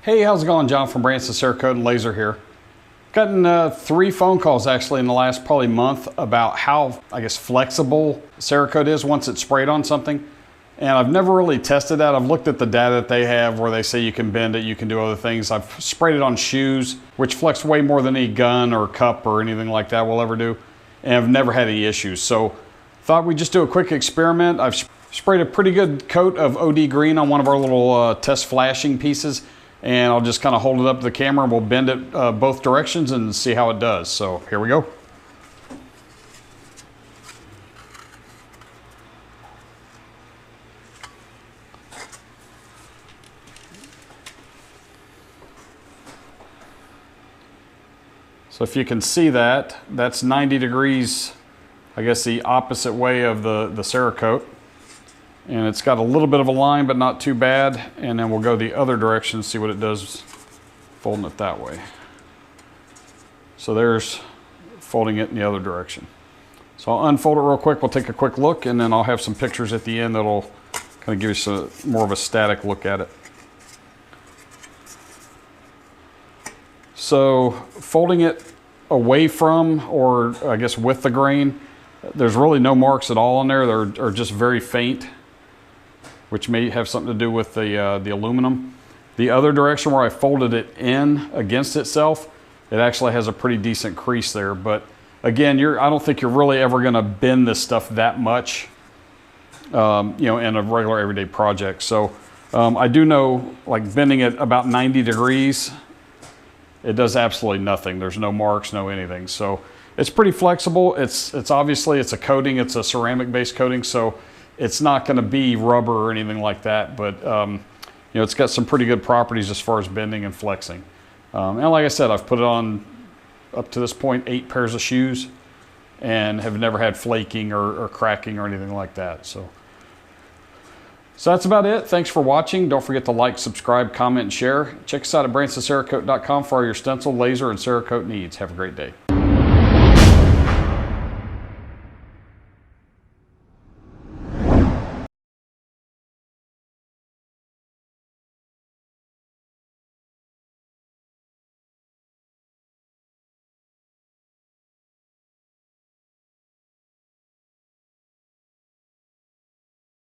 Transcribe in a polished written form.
Hey, how's it going? John from Branson Cerakote and Laser here. Gotten 3 phone calls actually in the last probably month about how, I guess, flexible Cerakote is once it's sprayed on something. And I've never really tested that. I've looked at the data that they have where they say you can bend it, you can do other things. I've sprayed it on shoes, which flex way more than any gun or cup or anything like that will ever do. And I've never had any issues. So thought we'd just do a quick experiment. I've sprayed a pretty good coat of OD green on one of our little test flashing pieces. And I'll just kind of hold it up to the camera and we'll bend it both directions and see how it does. So here we go. So if you can see that, that's 90 degrees, I guess the opposite way of the Cerakote. And it's got a little bit of a line, but not too bad. And then we'll go the other direction, see what it does folding it that way. So there's folding it in the other direction. So I'll unfold it real quick. We'll take a quick look, and then I'll have some pictures at the end that'll kind of give you some more of a static look at it. So folding it away from, or I guess with the grain, there's really no marks at all on there. They're just very faint, which may have something to do with the aluminum. The other direction where I folded it in against itself, it actually has a pretty decent crease there. But again, I don't think you're really ever gonna bend this stuff that much, you know, in a regular everyday project. So I do know, like bending it about 90 degrees, it does absolutely nothing. There's no marks, no anything. So it's pretty flexible. It's obviously, it's a coating, it's a ceramic based coating. So it's not going to be rubber or anything like that, but you know, it's got some pretty good properties as far as bending and flexing. And like I said, I've put it on up to this point 8 pairs of shoes and have never had flaking or cracking or anything like that. So that's about it. Thanks for watching. Don't forget to like, subscribe, comment, and share. Check us out at BransonCerakote.com for all your stencil, laser, and Cerakote needs. Have a great day.